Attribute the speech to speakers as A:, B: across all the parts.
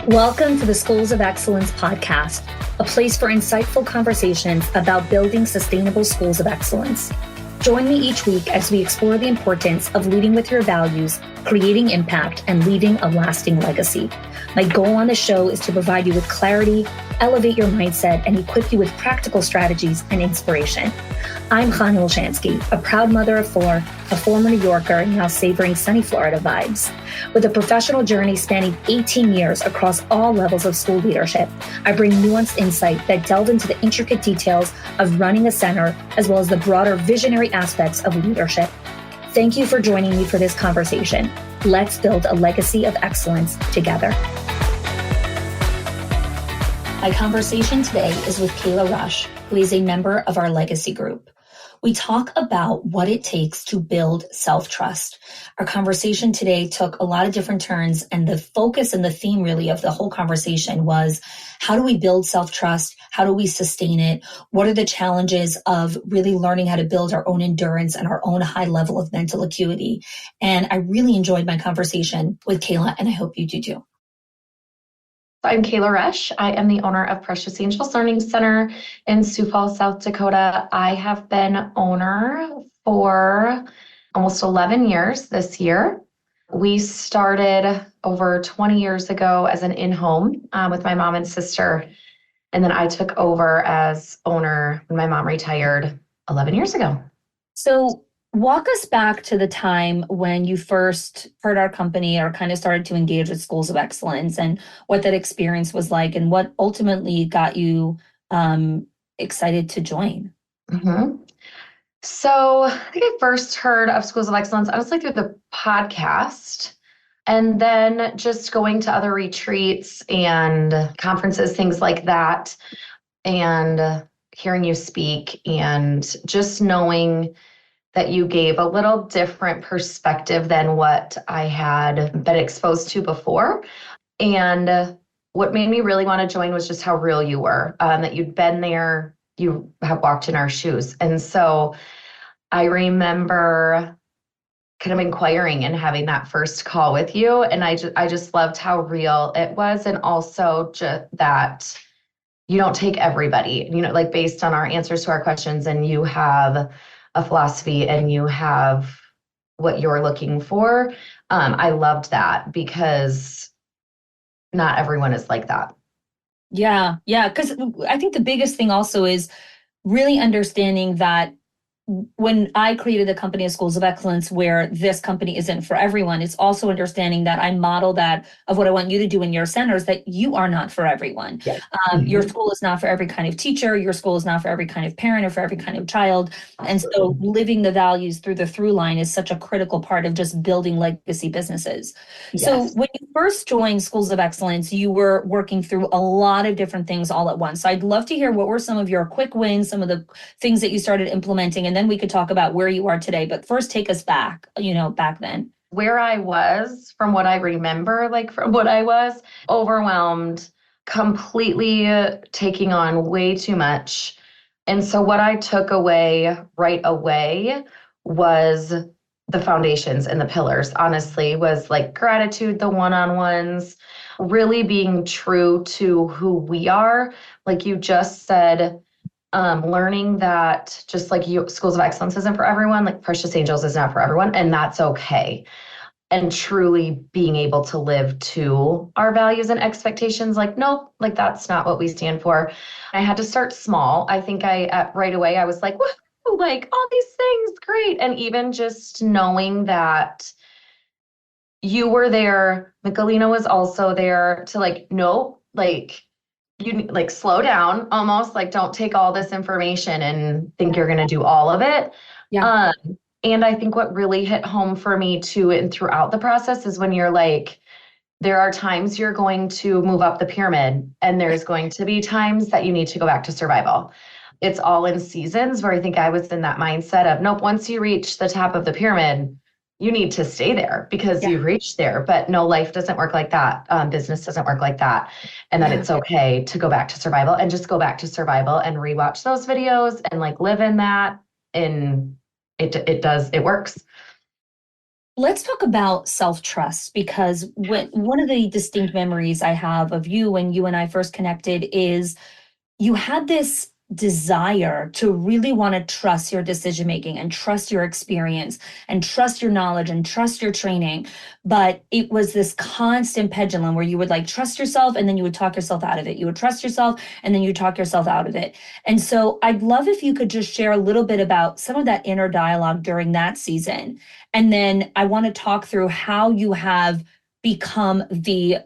A: Welcome to the Schools of Excellence podcast, a place for insightful conversations about building sustainable schools of excellence. Join me each week as we explore the importance of leading with your values, creating impact, and leaving a lasting legacy. My goal on the show is to provide you with clarity, elevate your mindset, and equip you with practical strategies and inspiration. I'm Cayla Rush, a proud mother of four, a former New Yorker, now savoring sunny Florida vibes. With a professional journey spanning 18 years across all levels of school leadership, I bring nuanced insight that delve into the intricate details of running a center, as well as the broader visionary aspects of leadership. Thank you for joining me for this conversation. Let's build a legacy of excellence together. My conversation today is with Cayla Rush, who is a member of our legacy group. We talk about what it takes to build self-trust. Our conversation today took a lot of different turns, and the focus and the theme really of the whole conversation was, how do we build self-trust? How do we sustain it? What are the challenges of really learning how to build our own endurance and our own high level of mental acuity? And I really enjoyed my conversation with Cayla, and I hope you do too.
B: I'm Cayla Rush. I am the owner of Precious Angels Learning Center in Sioux Falls, South Dakota. I have been owner for almost 11 years this year. We started over 20 years ago as an in-home with my mom and sister. And then I took over as owner when my mom retired 11 years ago.
A: So walk us back to the time when you first heard our company or kind of started to engage with Schools of Excellence, and what that experience was like, and what ultimately got you excited to join.
B: Mm-hmm. So I think I first heard of Schools of Excellence, honestly, through the podcast, and then just going to other retreats and conferences, things like that, and hearing you speak, and just knowing that you gave a little different perspective than what I had been exposed to before. And what made me really want to join was just how real you were, that you'd been there, you have walked in our shoes. And so I remember kind of inquiring and having that first call with you. And I just loved how real it was. And also just that you don't take everybody, like based on our answers to our questions, and you have a philosophy and you have what you're looking for. I loved that because not everyone is like that.
A: Yeah. Because I think the biggest thing also is really understanding that when I created the company of Schools of Excellence, where this company isn't for everyone, it's also understanding that I model that of what I want you to do in your centers, that you are not for everyone.
B: Yeah.
A: Your school is not for every kind of teacher. Your school is not for every kind of parent or for every kind of child. And so living the values through the through line is such a critical part of just building legacy businesses. Yes. So when you first joined Schools of Excellence, you were working through a lot of different things all at once. So I'd love to hear what were some of your quick wins, some of the things that you started implementing, and then we could talk about where you are today. But first, take us back, back then.
B: Where I was, from what I remember, from what I was, overwhelmed, completely taking on way too much. And so what I took away right away was the foundations and the pillars, honestly, was like gratitude, the one-on-ones, really being true to who we are. Like you just said, learning that just like Schools of Excellence isn't for everyone, like Precious Angels is not for everyone, and that's okay. And truly being able to live to our values and expectations, nope, that's not what we stand for. I had to start small. I think right away I was like, whoa, all these things, great. And even just knowing that you were there, Michelina was also there to nope, you slow down, almost don't take all this information and think you're going to do all of it.
A: Yeah.
B: And I think what really hit home for me too, and throughout the process, is when you're there are times you're going to move up the pyramid, and there's going to be times that you need to go back to survival. It's all in seasons, where I think I was in that mindset of, nope, once you reach the top of the pyramid, you need to stay there because you've reached there. But no, life doesn't work like that. Business doesn't work like that. And that it's okay to go back to survival, and just go back to survival and rewatch those videos and live in that. And it works.
A: Let's talk about self-trust because one of the distinct memories I have of you when you and I first connected is you had this desire to really want to trust your decision making and trust your experience and trust your knowledge and trust your training. But it was this constant pendulum where you would like trust yourself and then you would talk yourself out of it. You would trust yourself and then you talk yourself out of it. And so I'd love if you could just share a little bit about some of that inner dialogue during that season. And then I want to talk through how you have become the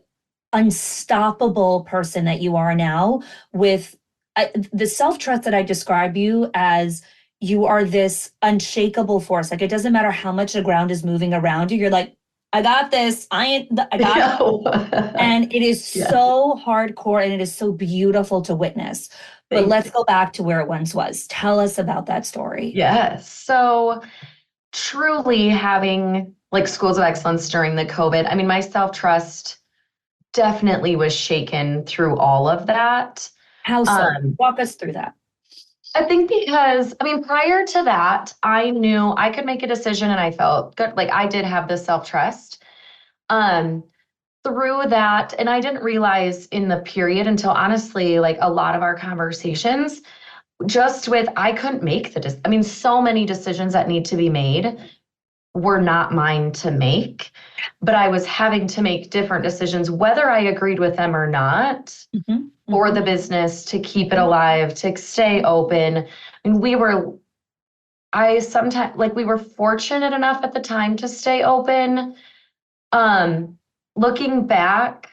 A: unstoppable person that you are now with the self-trust that I describe you as. You are this unshakable force. Like it doesn't matter how much the ground is moving around you. You're like, I got this. I got it. And it is
B: Yeah.
A: so hardcore and it is so beautiful to witness. But let's go back to where it once was. Tell us about that story.
B: Yes. So truly having like schools of excellence during the COVID, I mean, my self-trust definitely was shaken through all of that.
A: How so? Walk us through that.
B: I think because, I mean, prior to that, I knew I could make a decision and I felt good. Like I did have the self-trust. Um, Through that, and I didn't realize in the period until honestly, like a lot of our conversations, just with I couldn't make I mean, so many decisions that need to be made were not mine to make, but I was having to make different decisions, whether I agreed with them or not, for the business to keep it alive, to stay open. And we were fortunate enough at the time to stay open. Looking back,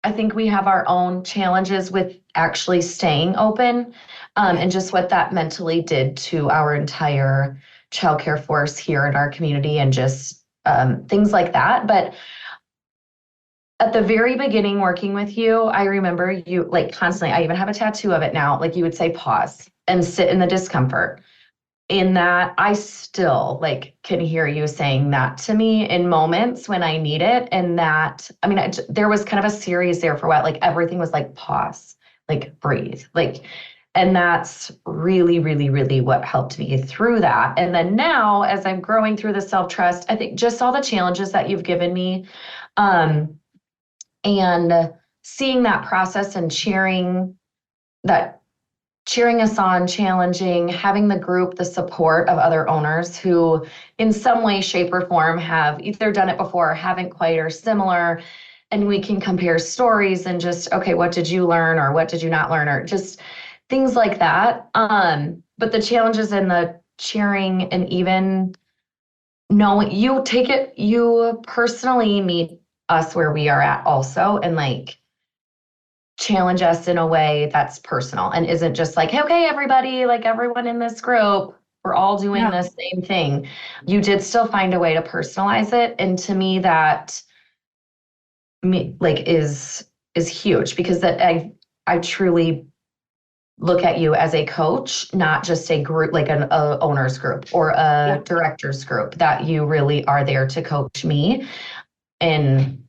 B: I think we have our own challenges with actually staying open, and just what that mentally did to our entire childcare force here in our community and just things like that. But at the very beginning working with you, I remember you like constantly, I even have a tattoo of it now, like you would say pause and sit in the discomfort. In that I still like can hear you saying that to me in moments when I need it. And that, I mean, there was kind of a series there for what, like everything was like pause, like breathe, like, and that's really, really, really what helped me through that. And then now as I'm growing through the self-trust, I think just all the challenges that you've given me, and seeing that process and cheering us on, challenging, having the group, the support of other owners who in some way, shape, or form have either done it before or haven't quite or similar. And we can compare stories and just, okay, what did you learn or what did you not learn or just things like that. But the challenges and the cheering and even knowing you personally meet us where we are at also. And like, challenge us in a way that's personal and isn't just like, hey, okay, everybody, like everyone in this group, we're all doing the same thing. You did still find a way to personalize it. And to me, that is huge because that I truly look at you as a coach, not just a group, like an owner's group or a director's group, that you really are there to coach me. And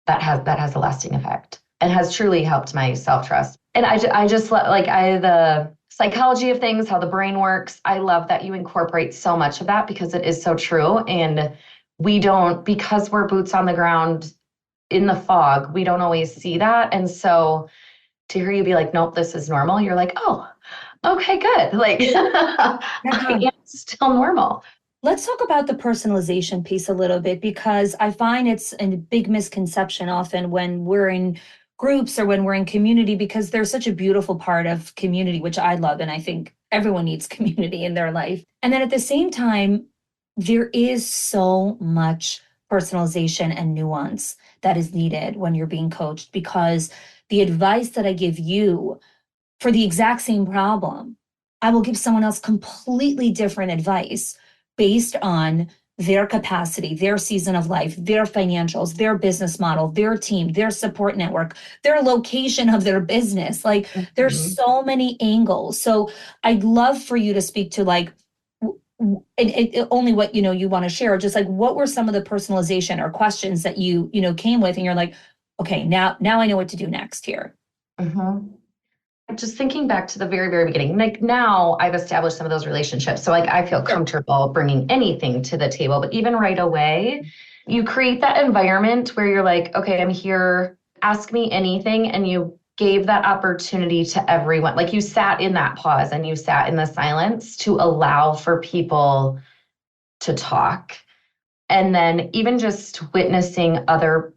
B: that has a lasting effect and has truly helped my self-trust. And I just like the psychology of things, how the brain works. I love that you incorporate so much of that because it is so true. And because we're boots on the ground in the fog, we don't always see that. And so to hear you be like, nope, this is normal. You're like, oh, okay, good. Like I am still normal.
A: Let's talk about the personalization piece a little bit because I find it's a big misconception often when we're in groups or when we're in community because there's such a beautiful part of community, which I love. And I think everyone needs community in their life. And then at the same time, there is so much personalization and nuance that is needed when you're being coached because the advice that I give you for the exact same problem, I will give someone else completely different advice based on their capacity, their season of life, their financials, their business model, their team, their support network, their location of their business. Like there's so many angles. So I'd love for you to speak to like, only what, you want to share, just like, what were some of the personalization or questions that you came with and you're like, okay, now I know what to do next here.
B: just thinking back to the very, very beginning, like now I've established some of those relationships. So like I feel
A: Sure.
B: comfortable bringing anything to the table, but even right away, you create that environment where you're like, okay, I'm here, ask me anything. And you gave that opportunity to everyone. Like you sat in that pause and you sat in the silence to allow for people to talk. And then even just witnessing other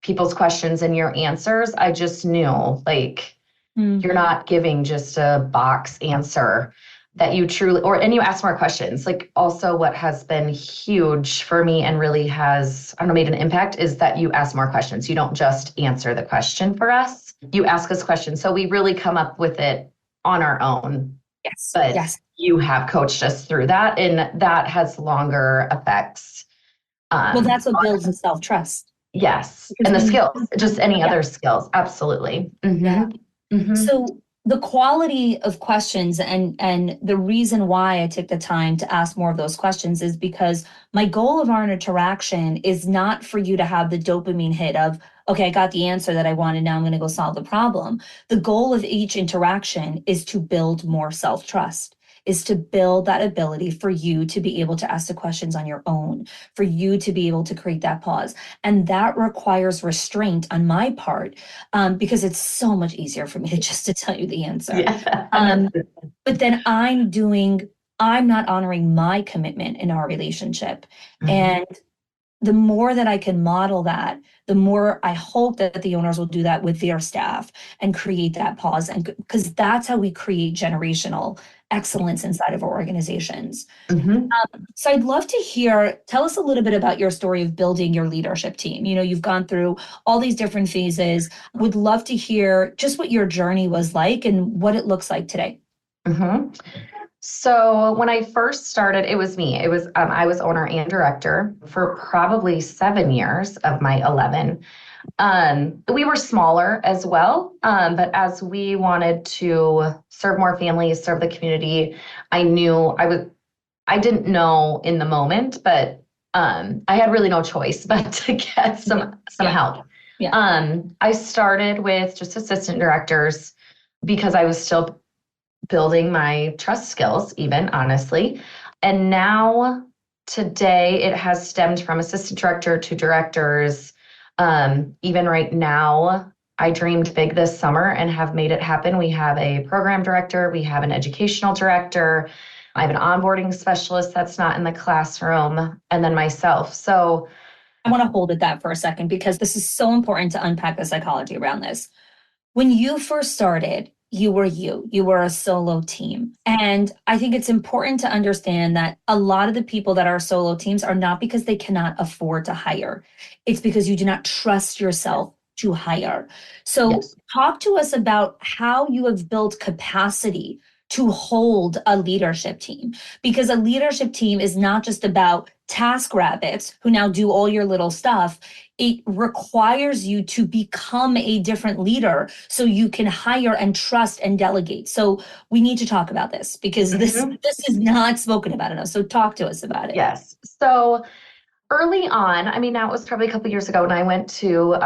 B: people's questions and your answers, I just knew like, you're not giving just a box answer that you truly, and you ask more questions. Like also what has been huge for me and really has, I don't know, made an impact is that you ask more questions. You don't just answer the question for us. You ask us questions. So we really come up with it on our own.
A: Yes.
B: But
A: Yes.
B: you have coached us through that, and that has longer effects.
A: Well, that's what builds the self-trust.
B: Yes.
A: Because
B: And the
A: when you,
B: skills, just any
A: yeah,
B: other skills. Absolutely.
A: yeah.
B: Mm-hmm.
A: So the quality of questions and the reason why I took the time to ask more of those questions is because my goal of our interaction is not for you to have the dopamine hit of, okay, I got the answer that I wanted, now I'm going to go solve the problem. The goal of each interaction is to build more self-trust, is to build that ability for you to be able to ask the questions on your own, for you to be able to create that pause. And that requires restraint on my part, because it's so much easier for me to just to tell you the answer.
B: Yeah.
A: But then I'm not honoring my commitment in our relationship.
B: Mm-hmm.
A: And the more that I can model that, the more I hope that the owners will do that with their staff and create that pause. And because that's how we create generational excellence inside of our organizations.
B: Mm-hmm.
A: So I'd love to tell us a little bit about your story of building your leadership team. You know, you've gone through all these different phases. Would love to hear just what your journey was like and what it looks like today.
B: Mm-hmm. So when I first started, it was me. It was I was owner and director for probably 7 years of my 11. We were smaller as well, but as we wanted to serve more families, serve the community, I didn't know in the moment, but I had really no choice but to get some help.
A: Yeah.
B: I started with just assistant directors because I was still building my trust skills, even honestly. And now today it has stemmed from assistant director to directors. Even right now, I dreamed big this summer and have made it happen. We have a program director, we have an educational director, I have an onboarding specialist that's not in the classroom, and then myself. So
A: I want to hold at that for a second because this is so important to unpack the psychology around this. When you first started, you were a solo team. And I think it's important to understand that a lot of the people that are solo teams are not because they cannot afford to hire. It's because you do not trust yourself to hire. So
B: yes.
A: talk to us about how you have built capacity to hold a leadership team, because a leadership team is not just about task rabbits who now do all your little stuff. It requires you to become a different leader so you can hire and trust and delegate. So we need to talk about this because this is not spoken about enough. So talk to us about it.
B: Yes. So early on, I mean, now it was probably a couple of years ago when I went to,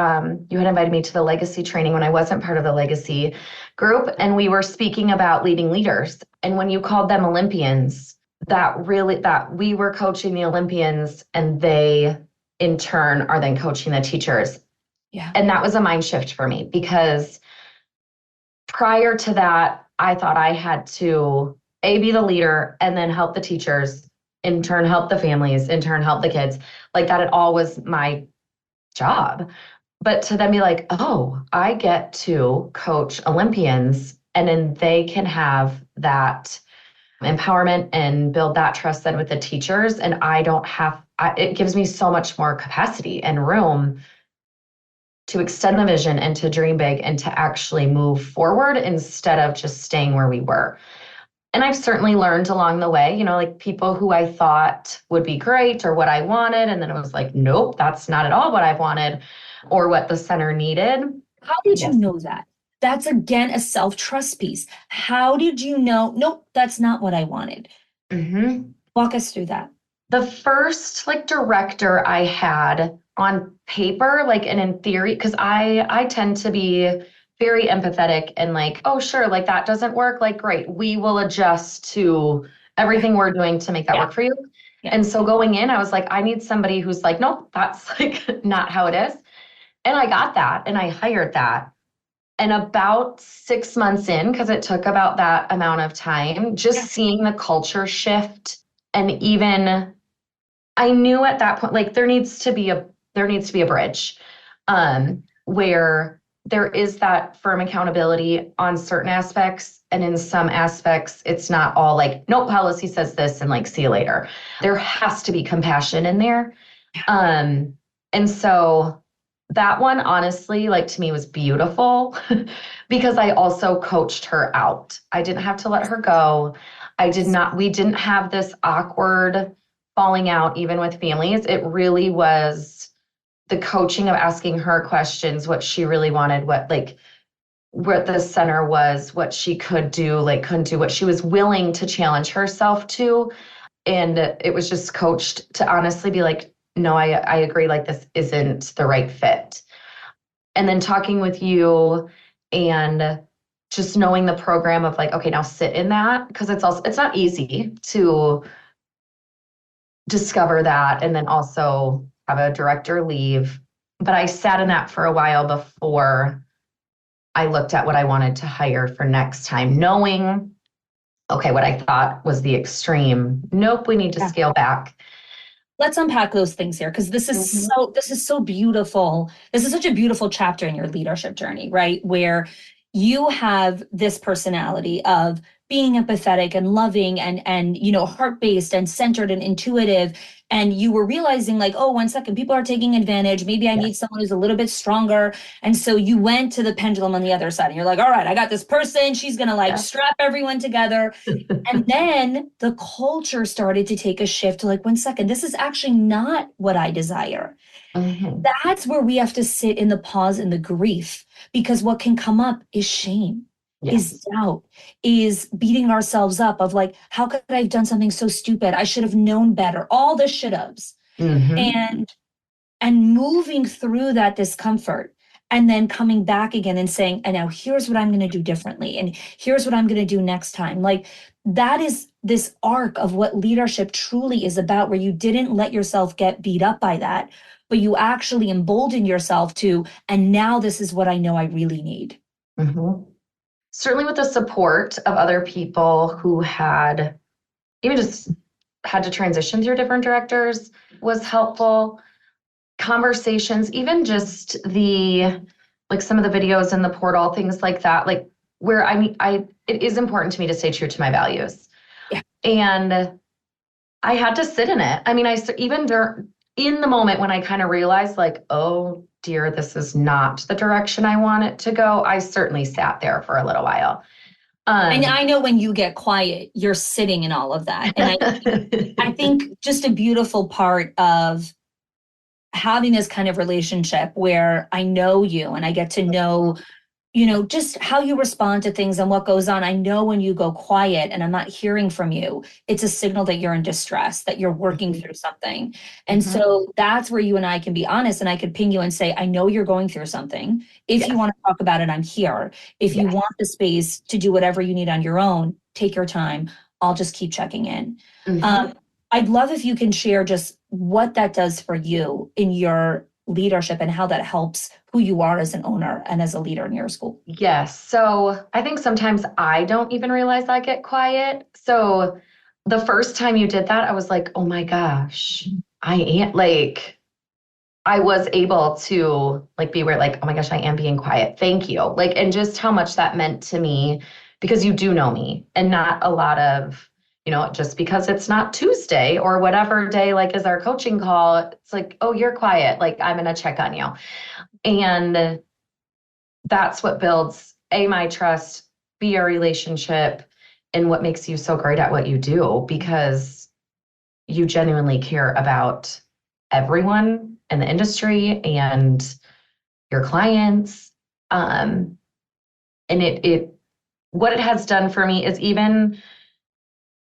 B: you had invited me to the legacy training when I wasn't part of the legacy group, and we were speaking about leading leaders. And when you called them Olympians, that we were coaching the Olympians and they in turn are then coaching the teachers.
A: Yeah.
B: And that was a mind shift for me because prior to that, I thought I had to be the leader and then help the teachers, in turn help the families, in turn help the kids. Like that it all was my job. But to then be like, oh, I get to coach Olympians and then they can have that empowerment and build that trust then with the teachers. And it gives me so much more capacity and room to extend the vision and to dream big and to actually move forward instead of just staying where we were. And I've certainly learned along the way, like people who I thought would be great or what I wanted. And then it was like, nope, that's not at all what I wanted or what the center needed.
A: How did you know that? That's again a self-trust piece. How did you know? Nope, that's not what I wanted.
B: Mm-hmm.
A: Walk us through that.
B: The first director I had on paper, and in theory, because I tend to be very empathetic and like, oh, sure, like that doesn't work. Like, great, we will adjust to
A: Yeah.
B: everything we're doing to make that
A: Yeah.
B: work for you.
A: Yeah.
B: And so going in, I was like, I need somebody who's like, nope, that's like not how it is. And I got that and I hired that. And about 6 months in, because it took about that amount of time, just seeing the culture shift. And even I knew at that point, like there needs to be a bridge where there is that firm accountability on certain aspects. And in some aspects, it's not all like, no, policy says this and like, see you later. There has to be compassion in there. And so that one, honestly, like to me was beautiful because I also coached her out. I didn't have to let her go. We didn't have this awkward falling out even with families. It really was the coaching of asking her questions, what she really wanted, what the center was, what she could do, like couldn't do, what she was willing to challenge herself to. And it was just coached to honestly be like, no, I agree, like this isn't the right fit. And then talking with you and just knowing the program of like, okay, now sit in that, because it's not easy to discover that and then also have a director leave. But I sat in that for a while before I looked at what I wanted to hire for next time, knowing, okay, what I thought was the extreme. Nope, we need to scale back.
A: Let's unpack those things here, because this is so beautiful. This is such a beautiful chapter in your leadership journey, right? Where you have this personality of being empathetic and loving and heart-based and centered and intuitive. And you were realizing like, oh, 1 second, people are taking advantage. Maybe I need someone who's a little bit stronger. And so you went to the pendulum on the other side and you're like, all right, I got this person. She's going to like strap everyone together. And then the culture started to take a shift to like, 1 second, this is actually not what I desire. That's where we have to sit in the pause and the grief, because what can come up is shame, is doubt, is beating ourselves up of like, how could I have done something so stupid? I should have known better, all the should haves. And moving through that discomfort and then coming back again and saying, and now here's what I'm going to do differently. And here's what I'm going to do next time. Like that is this arc of what leadership truly is about, where you didn't let yourself get beat up by that, but you actually emboldened yourself to, and now this is what I know I really need.
B: Certainly with the support of other people who had even just had to transition through different directors was helpful. Conversations, even just like some of the videos in the portal, things like that, like where it is important to me to stay true to my values. And I had to sit in it. I mean, in the moment when I kind of realized like, oh dear, this is not the direction I want it to go, I certainly sat there for a little while.
A: And I know when you get quiet, you're sitting in all of that. And I think just a beautiful part of having this kind of relationship where I know you and I get to know, just how you respond to things and what goes on. I know when you go quiet and I'm not hearing from you, it's a signal that you're in distress, that you're working through something. And so that's where you and I can be honest, and I could ping you and say, I know you're going through something. If you want to talk about it, I'm here. If you want the space to do whatever you need on your own, take your time. I'll just keep checking in. I'd love if you can share just what that does for you in your leadership and how that helps who you are as an owner and as a leader in your school.
B: Yes. So I think sometimes I don't even realize I get quiet. So the first time you did that, I was like, oh my gosh, I was able to like be where like, oh my gosh, I am being quiet. Thank you. Like, and just how much that meant to me, because you do know me, and not a lot of, just because it's not Tuesday or whatever day, like is our coaching call, it's like, oh, you're quiet. Like I'm going to check on you. And that's what builds my trust, B, our relationship, and what makes you so great at what you do, because you genuinely care about everyone in the industry and your clients. And what it has done for me is even,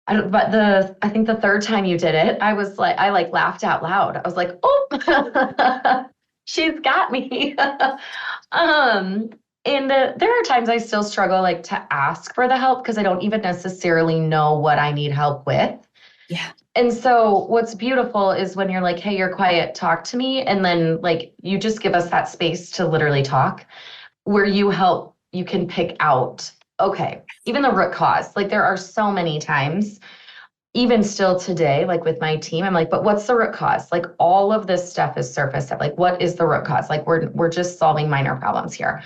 B: I think the third time you did it, I laughed out loud. I was like, oh, she's got me. And there are times I still struggle like to ask for the help because I don't even necessarily know what I need help with.
A: Yeah.
B: And so what's beautiful is when you're like, hey, you're quiet, talk to me. And then like you just give us that space to literally talk where you help, you can pick out, okay, even the root cause. Like there are so many times, even still today, like with my team, I'm like, but what's the root cause? Like all of this stuff is surface. Like, what is the root cause? Like we're just solving minor problems here.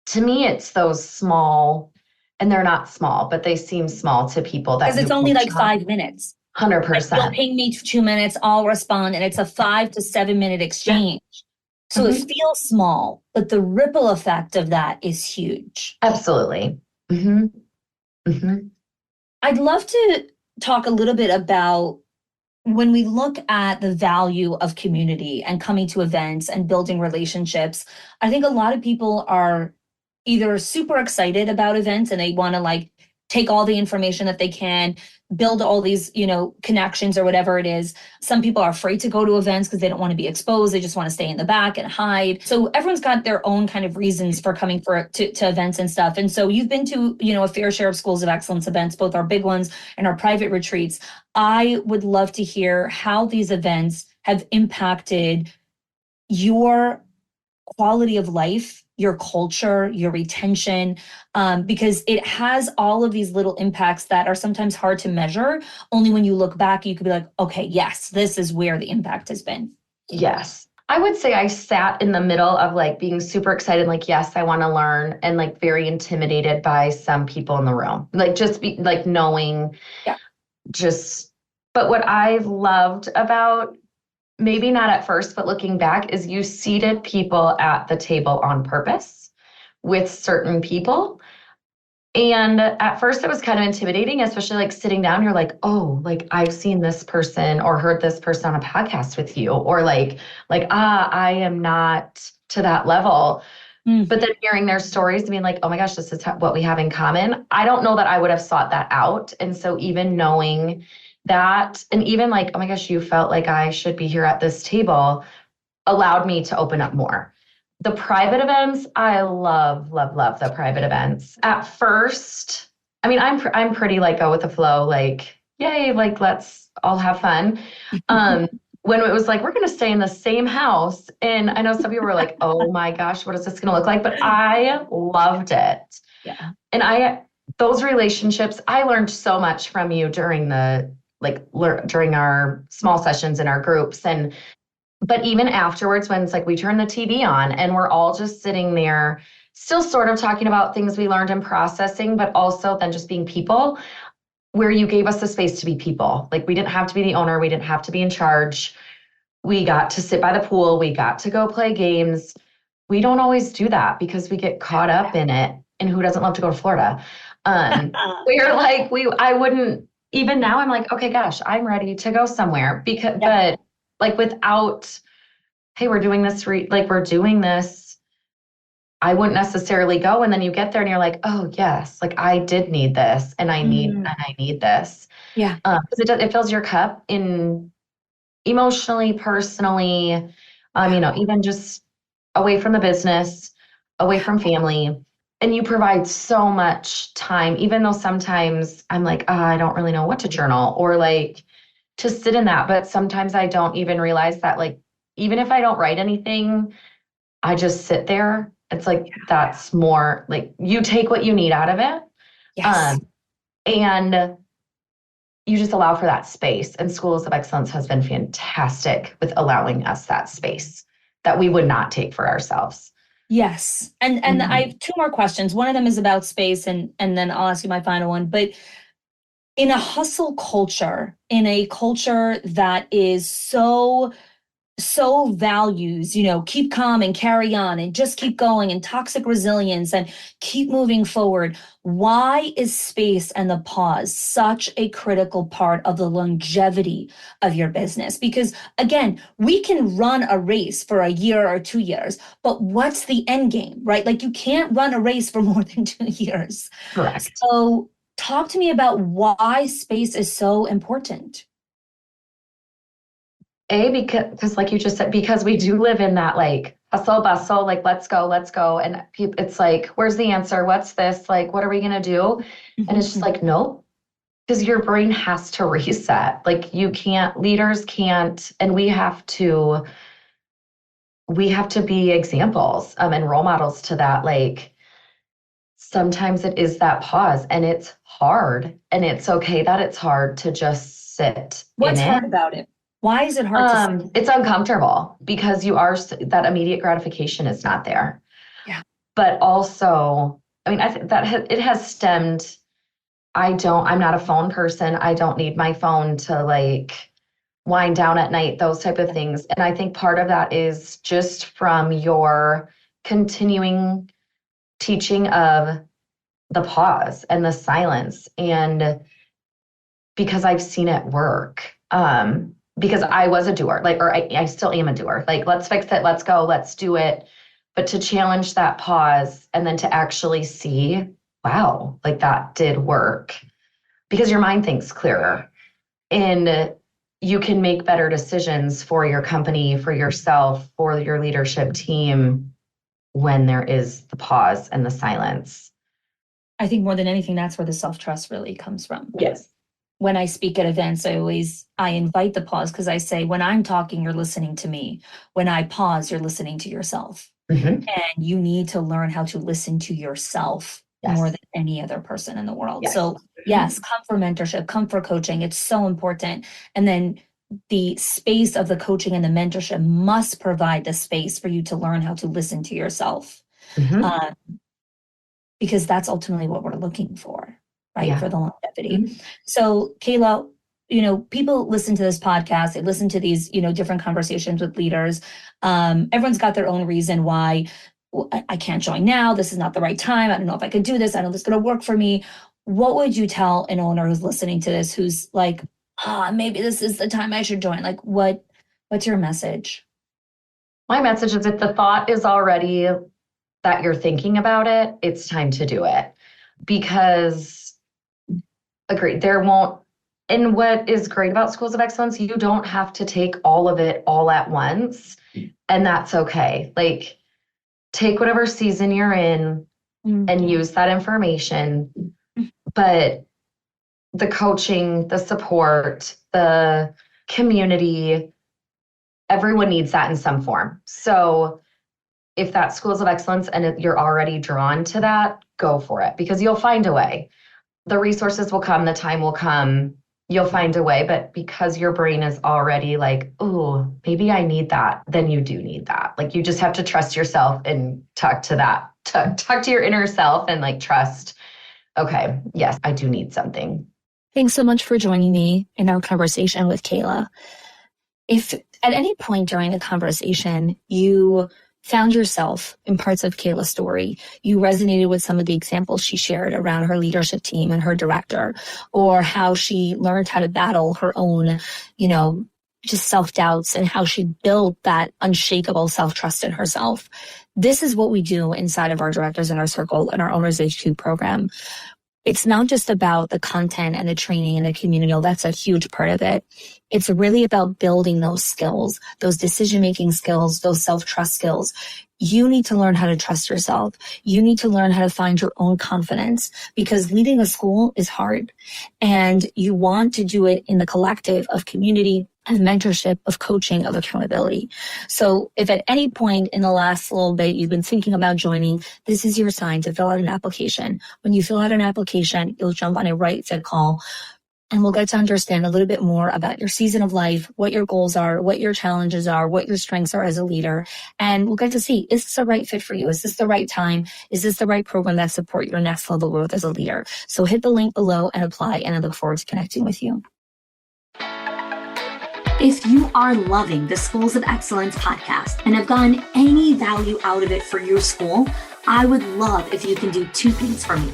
B: To me, it's those small, and they're not small, but they seem small to people that
A: Because
B: you
A: it's only
B: coach
A: like
B: on.
A: 5 minutes. Like you'll
B: 100%.
A: ping me 2 minutes, I'll respond, and it's a 5 to 7 minute
B: Yeah.
A: exchange. So it
B: Hmm.
A: feels small, but the ripple effect of that is huge.
B: Absolutely. Hmm. Hmm.
A: I'd love to talk a little bit about when we look at the value of community and coming to events and building relationships. I think a lot of people are either super excited about events and they want to like take all the information that they can, build all these, connections or whatever it is. Some people are afraid to go to events because they don't want to be exposed. They just want to stay in the back and hide. So everyone's got their own kind of reasons for coming to events and stuff. And so you've been to, a fair share of schools of excellence events, both our big ones and our private retreats. I would love to hear how these events have impacted your quality of life, your culture, your retention, because it has all of these little impacts that are sometimes hard to measure. Only when you look back, you could be like, okay, yes, this is where the impact has been.
B: Yes. I would say I sat in the middle of like being super excited, like, yes, I want to learn, and like very intimidated by some people in the room. Like just be like knowing
A: Yeah.
B: just, but what I've loved about maybe not at first, but looking back is you seated people at the table on purpose with certain people. And at first it was kind of intimidating, especially like sitting down, you're like, oh, like I've seen this person or heard this person on a podcast with you, or I am not to that level.
A: Mm.
B: But then hearing their stories and being like, oh my gosh, this is what we have in common. I don't know that I would have sought that out. And so even knowing that, and even like, oh my gosh, you felt like I should be here at this table, allowed me to open up more. The private events, I love, love, love the private events. At first, I mean, I'm pretty like go with the flow, like, yay, like let's all have fun. Um, when it was like, we're gonna stay in the same house. And I know some people were like, oh my gosh, what is this gonna look like? But I loved it.
A: Yeah.
B: And those relationships, I learned so much from you during during our small sessions in our groups. But even afterwards, when it's like we turn the TV on and we're all just sitting there, still sort of talking about things we learned and processing, but also then just being people, where you gave us the space to be people. Like we didn't have to be the owner, we didn't have to be in charge. We got to sit by the pool, we got to go play games. We don't always do that because we get caught up in it. And who doesn't love to go to Florida? We're like, I wouldn't, even now I'm like, okay, gosh, I'm ready to go somewhere because,
A: Yeah.
B: but like without, hey, we're doing this, we're doing this, I wouldn't necessarily go. And then you get there and you're like, oh yes, like I did need this and I need this.
A: Yeah.
B: Because it fills your cup in emotionally, personally, even just away from the business, away from family. And you provide so much time, even though sometimes I'm like, I don't really know what to journal or like to sit in that. But sometimes I don't even realize that, like, even if I don't write anything, I just sit there. It's like, that's more like you take what you need out of it.
A: Yes.
B: Um, and you just allow for that space. And Schools of Excellence has been fantastic with allowing us that space that we would not take for ourselves.
A: Yes. And I have two more questions. One of them is about space and then I'll ask you my final one. But in a hustle culture, in a culture that is so values, keep calm and carry on and just keep going and toxic resilience and keep moving forward. Why is space and the pause such a critical part of the longevity of your business? Because again, we can run a race for a year or 2 years, but what's the end game, right? Like you can't run a race for more than 2 years.
B: Correct.
A: So talk to me about why space is so important.
B: Because like you just said, because we do live in that like hustle, bustle, like, let's go. And it's like, where's the answer? What's this? Like, what are we going to do? And it's just like, nope, because your brain has to reset. Like leaders can't, and we have to be examples and role models to that. Like, sometimes it is that pause, and it's hard, and it's okay that it's hard to just sit.
A: What's hard about it? Why is it hard to sit?
B: It's uncomfortable because that immediate gratification is not there.
A: Yeah.
B: But also, I mean, I think that it has stemmed. I'm not a phone person. I don't need my phone to like wind down at night, those type of things. And I think part of that is just from your continuing teaching of the pause and the silence. And because I've seen it work, because I was a doer, like, or I still am a doer, like, let's fix it. Let's go, let's do it. But to challenge that pause and then to actually see, wow, like that did work, because your mind thinks clearer and you can make better decisions for your company, for yourself, for your leadership team when there is the pause and the silence.
A: I think more than anything, that's where the self-trust really comes from.
B: Yes.
A: When I speak at events, I invite the pause, because I say, when I'm talking, you're listening to me. When I pause, you're listening to yourself.
B: Mm-hmm.
A: And you need to learn how to listen to yourself more than any other person in the world.
B: Yes.
A: So yes, come for mentorship, come for coaching. It's so important. And then the space of the coaching and the mentorship must provide the space for you to learn how to listen to yourself.
B: Mm-hmm.
A: Because that's ultimately what we're looking for, right?
B: Yeah.
A: For the longevity.
B: Mm-hmm.
A: So Cayla, people listen to this podcast, they listen to these, different conversations with leaders. Everyone's got their own reason why I can't join now. This is not the right time. I don't know if I can do this. I know this is going to work for me. What would you tell an owner who's listening to this, who's like, maybe this is the time I should join? Like, what's your message?
B: My message is, if the thought is already that you're thinking about it, it's time to do it. Because agreed, and what is great about Schools of Excellence, you don't have to take all of it all at once. And that's okay. Like, take whatever season you're in and use that information. But the coaching, the support, the community, everyone needs that in some form. So if that's Schools of Excellence and you're already drawn to that, go for it, because you'll find a way. The resources will come, the time will come, you'll find a way. But because your brain is already like, oh, maybe I need that, then you do need that. Like, you just have to trust yourself and talk to that, talk to your inner self and like trust, okay, yes, I do need something.
A: Thanks so much for joining me in our conversation with Cayla. If at any point during the conversation you found yourself in parts of Cayla's story, you resonated with some of the examples she shared around her leadership team and her director, or how she learned how to battle her own, just self-doubts, and how she built that unshakable self-trust in herself. This is what we do inside of our Directors in Our Circle and our Owners HQ program. It's not just about the content and the training and the community. That's a huge part of it. It's really about building those skills, those decision-making skills, those self-trust skills. You need to learn how to trust yourself. You need to learn how to find your own confidence, because leading a school is hard, and you want to do it in the collective of community, of mentorship, of coaching, of accountability. So if at any point in the last little bit you've been thinking about joining, this is your sign to fill out an application. When you fill out an application, you'll jump on a right fit call, and we'll get to understand a little bit more about your season of life, what your goals are, what your challenges are, what your strengths are as a leader. And we'll get to see, is this the right fit for you? Is this the right time? Is this the right program that supports your next level growth as a leader? So hit the link below and apply, and I look forward to connecting with you. If you are loving the Schools of Excellence podcast and have gotten any value out of it for your school, I would love if you can do two things for me.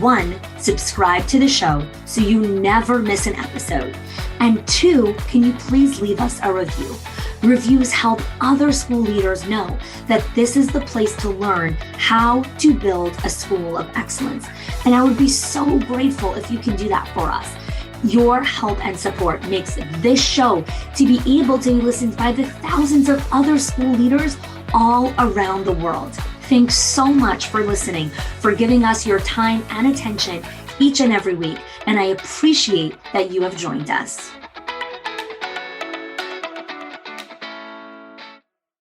A: One, subscribe to the show so you never miss an episode. And two, can you please leave us a review? Reviews help other school leaders know that this is the place to learn how to build a school of excellence. And I would be so grateful if you can do that for us. Your help and support makes this show to be able to be listened by the thousands of other school leaders all around the world. Thanks so much for listening, for giving us your time and attention each and every week. And I appreciate that you have joined us.